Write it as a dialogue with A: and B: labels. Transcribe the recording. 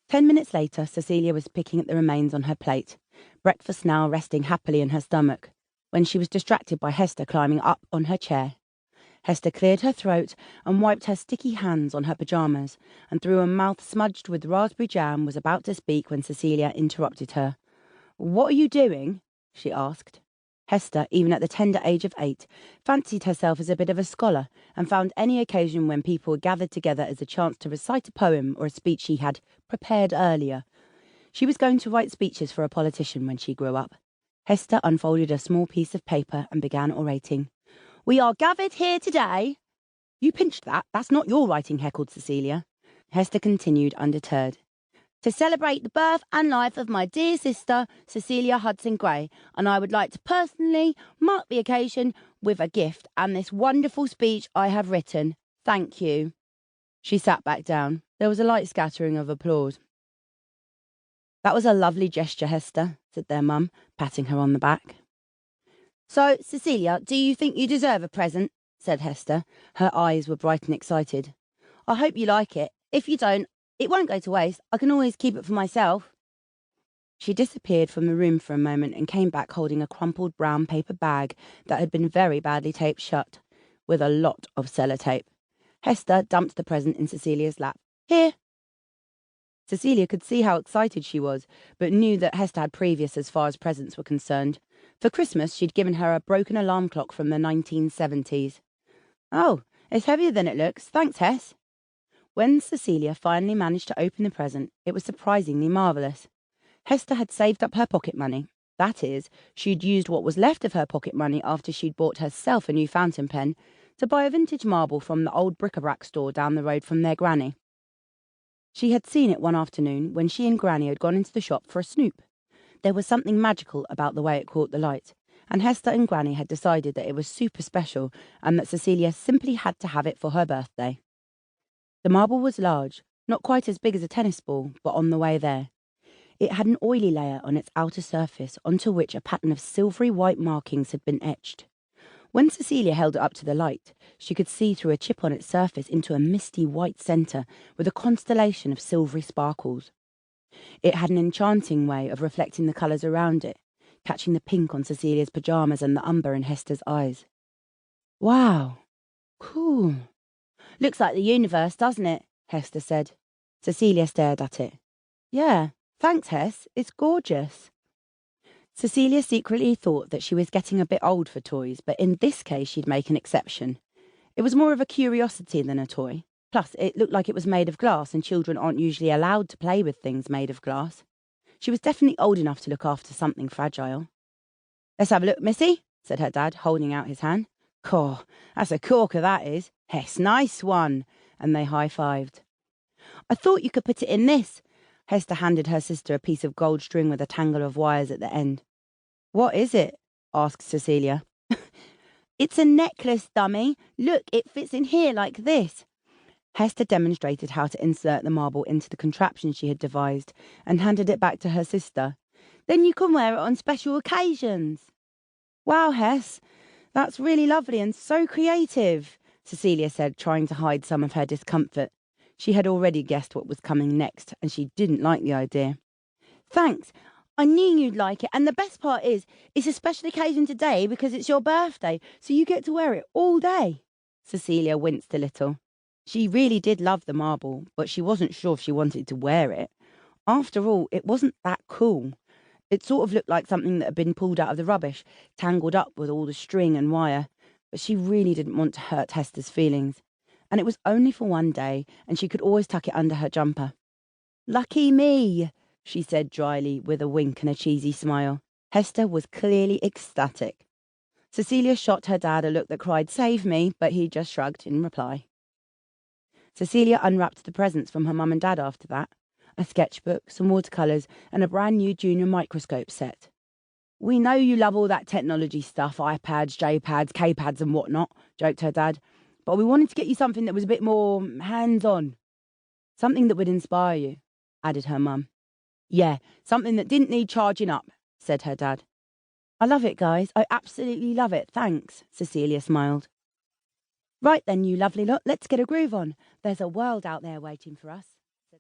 A: 10 minutes later, Cecilia was picking at the remains on her plate, breakfast now resting happily in her stomach, when she was distracted by Hester climbing up on her chair. Hester cleared her throat and wiped her sticky hands on her pyjamas, and through a mouth smudged with raspberry jam was about to speak when Cecilia interrupted her. "What are you doing?" she asked. Hester, even at the tender age of 8, fancied herself as a bit of a scholar, and found any occasion when people were gathered together as a chance to recite a poem or a speech she had prepared earlier. She was going to write speeches for a politician when she grew up. Hester unfolded a small piece of paper and began orating. "We are gathered here today—" "You pinched that. That's not your writing," heckled Cecilia. Hester continued undeterred. "To celebrate the birth and life of my dear sister, Cecilia Hudson Gray, and I would like to personally mark the occasion with a gift and this wonderful speech I have written. Thank you." She sat back down. There was a light scattering of applause. "That was a lovely gesture, Hester," said their mum, patting her on the back. "So, Cecilia, do you think you deserve a present?" said Hester. Her eyes were bright and excited. "I hope you like it. If you don't, it won't go to waste. I can always keep it for myself." She disappeared from the room for a moment and came back holding a crumpled brown paper bag that had been very badly taped shut, with a lot of sellotape. Hester dumped the present in Cecilia's lap. "Here." Cecilia could see how excited she was, but knew that Hester had previous as far as presents were concerned. For Christmas, she'd given her a broken alarm clock from the 1970s. "Oh, it's heavier than it looks. Thanks, Hess." When Cecilia finally managed to open the present, it was surprisingly marvellous. Hester had saved up her pocket money. That is, she'd used what was left of her pocket money after she'd bought herself a new fountain pen to buy a vintage marble from the old bric-a-brac store down the road from their granny. She had seen it one afternoon when she and Granny had gone into the shop for a snoop. There was something magical about the way it caught the light, and Hester and Granny had decided that it was super special and that Cecilia simply had to have it for her birthday. The marble was large, not quite as big as a tennis ball, but on the way there. It had an oily layer on its outer surface onto which a pattern of silvery white markings had been etched. When Cecilia held it up to the light, she could see through a chip on its surface into a misty white centre with a constellation of silvery sparkles. It had an enchanting way of reflecting the colours around it, catching the pink on Cecilia's pyjamas and the umber in Hester's eyes. "Wow, cool. Looks like the universe, doesn't it?" Hester said. Cecilia stared at it. "Yeah, thanks, Hess. It's gorgeous." Cecilia secretly thought that she was getting a bit old for toys, but in this case she'd make an exception. It was more of a curiosity than a toy. Plus, it looked like it was made of glass, and children aren't usually allowed to play with things made of glass. She was definitely old enough to look after something fragile. "Let's have a look, Missy," said her dad, holding out his hand. "Caw, that's a corker, that is. Hess, nice one." And they high-fived. "I thought you could put it in this." Hester handed her sister a piece of gold string with a tangle of wires at the end. "What is it?" asked Cecilia. "It's a necklace, dummy. Look, it fits in here like this." Hester demonstrated how to insert the marble into the contraption she had devised and handed it back to her sister. "Then you can wear it on special occasions." "Wow, Hess, that's really lovely and so creative," Cecilia said, trying to hide some of her discomfort. She had already guessed what was coming next, and she didn't like the idea. "Thanks. I knew you'd like it, and the best part is, it's a special occasion today because it's your birthday, so you get to wear it all day." Cecilia winced a little. She really did love the marble, but she wasn't sure if she wanted to wear it. After all, it wasn't that cool. It sort of looked like something that had been pulled out of the rubbish, tangled up with all the string and wire, but she really didn't want to hurt Hester's feelings. And it was only for one day, and she could always tuck it under her jumper. "Lucky me," she said dryly, with a wink and a cheesy smile. Hester was clearly ecstatic. Cecilia shot her dad a look that cried, "Save me," but he just shrugged in reply. Cecilia unwrapped the presents from her mum and dad after that. A sketchbook, some watercolours, and a brand new junior microscope set. "We know you love all that technology stuff, iPads, JPads, Kpads and whatnot," joked her dad. "But we wanted to get you something that was a bit more hands-on. Something that would inspire you," added her mum. "Yeah, something that didn't need charging up," said her dad. "I love it, guys. I absolutely love it. Thanks," Cecilia smiled. "Right then, you lovely lot, let's get a groove on. There's a world out there waiting for us."